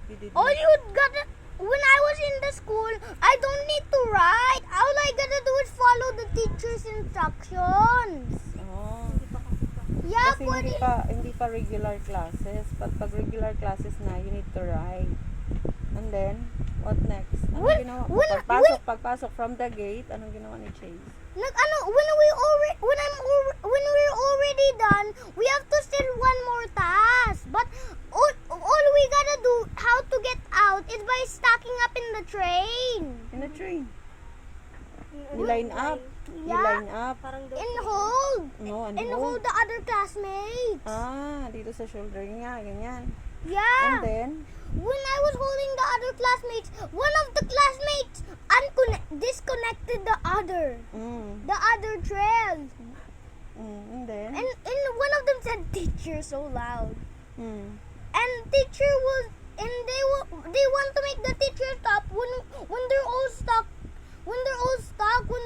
You did All not. you gotta, when I was in the school, I don't need to write. All I gotta do is follow the teacher's instructions. Oh. Yeah, Kasi but hindi pa regular classes. Pag regular classes na, you need to write. And then, what next? Anong When- ginawa mo? when- Pagpasok from the gate, anong ginawa ni Chase? when we're already done, we have to still one more task. But all we gotta do, how to get out, is by stacking up in the train. In the train. You line up. You Yeah. line up. Parang And hold. No, and And hold. hold the other classmates. Ah, dito sa shoulder niya, ganyan. Yeah. And then, When I was holding the other classmates, one of the classmates disconnected the other trail. and then, And one of them said, "Teacher," so loud. mm, And teacher was, and they want to make the teacher stop when they're all stuck. When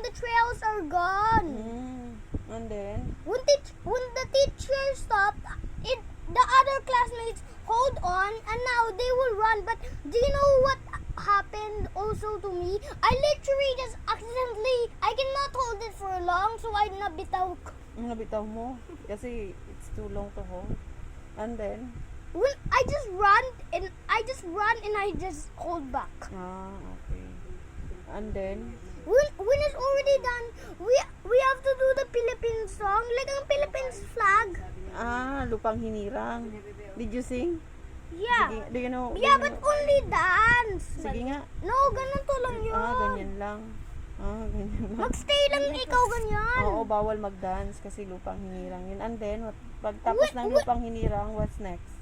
the trails are gone. and then, When the teacher stopped, the other classmates hold on, and now they will run. But do you know what happened also to me? I literally just accidentally, I cannot hold it for long, so I nabitaw. nabitaw mo. Kasi, it's too long to hold. And then, When I just run and I just hold back. okay. And then, When it's already done, we have to do the Philippine song, like ang Philippines flag. lupang hinirang. Did you sing? Yeah. Sige, do you know? Yeah, do you but know- only dance. Sige nga. No, ganito lang yun. Ganyan lang. Ganyan lang. Magstay lang ikaw ganyan. Oo, bawal mag-dance kasi lupang hinirang yun. And then, pagtapos ng lupang hinirang, what's next?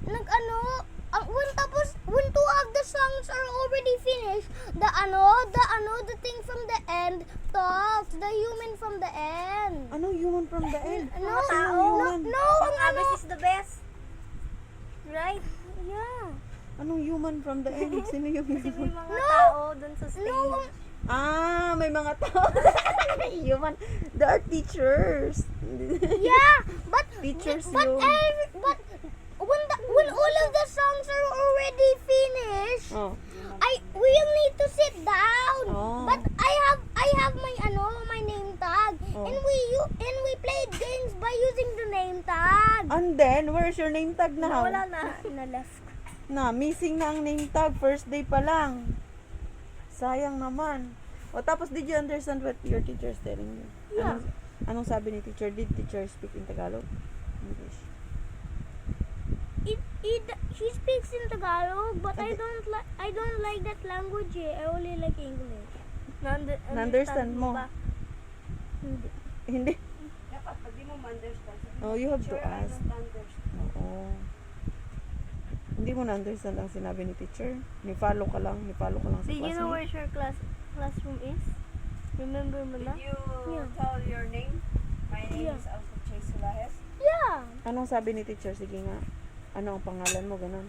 When two of the songs are already finished, the thing from the end talks, the human from the end. Anong human from the end? No, Anong no, human? no, ang ano, Abis is the best. Right? yeah. Anong human from the end? Sino yung Kasi may human? mga No. tao dun sa stage. No, May mga tao. Human. They are teachers. yeah, but Teachers but yun. but when all of the songs are already finished, Oh. we'll need to sit down. Oh. But I have my name tag, Oh. and we played games by using the name tag. And then, where's your name tag now? Wala na. Na left. Missing na ang name tag. First day pa lang. Sayang naman. O, tapos did you understand what your teacher is telling you? Yeah. Anong sabi ni teacher? Did teacher speak in Tagalog? English. He speaks in Tagalog, but I don't like that language. I only like English. Na-understand mo? ba? Hindi. Hindi. Dapat, pag di mo ma-understand. Oh, you have to I ask. don't understand. Oo. Hindi mo na-understand ang sinabi ni teacher. Ni-follow ka lang sa Did you know classmate. where your classroom is? Remember mo na? Did you Yeah. tell your name? My name Yeah. is also Chase Sulahes. Yeah. Anong sabi ni teacher? Sige nga. Ano ang pangalan mo? Ganun.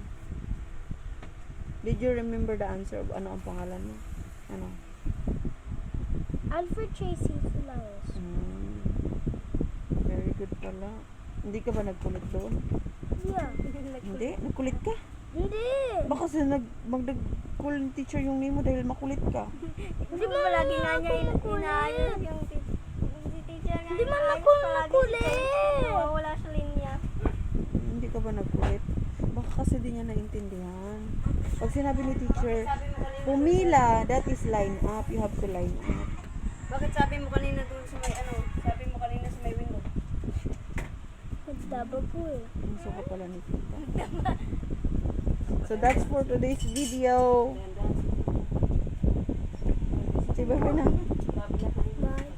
Did you remember the answer? Ano ang pangalan mo? Ano? Alfred Tracy Flowers. Very good pala. Hindi ka ba nagkulit doon? Yeah. Hindi? Nagkulit ka? Hindi. Baka kasi magdag-call ng teacher yung name mo dahil makulit ka. Hindi mo lagi nga niya inaayos yung si teacher nga. Hindi man inaayos ako palagi nakulit. si teacher. Wala sa linya. Hindi ka ba nagkulit? Baka kasi di niya naintindihan. Pag sinabi ni teacher, pumila, that is line up. You have to line up. Bakit sabi mo kanina doon sa may sabi mo kanina sa may window? Nagdaba po eh. Gusto ko pala ni tita. So that's for today's video. Si Bebe na. Bye.